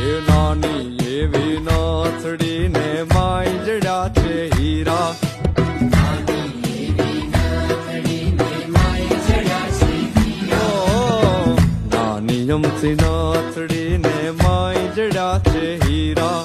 એ નાની એવી નાથડીને માય જડ્યા છે હીરા. નાની અમથી નાથડીને માય જડ્યા છે હીરા.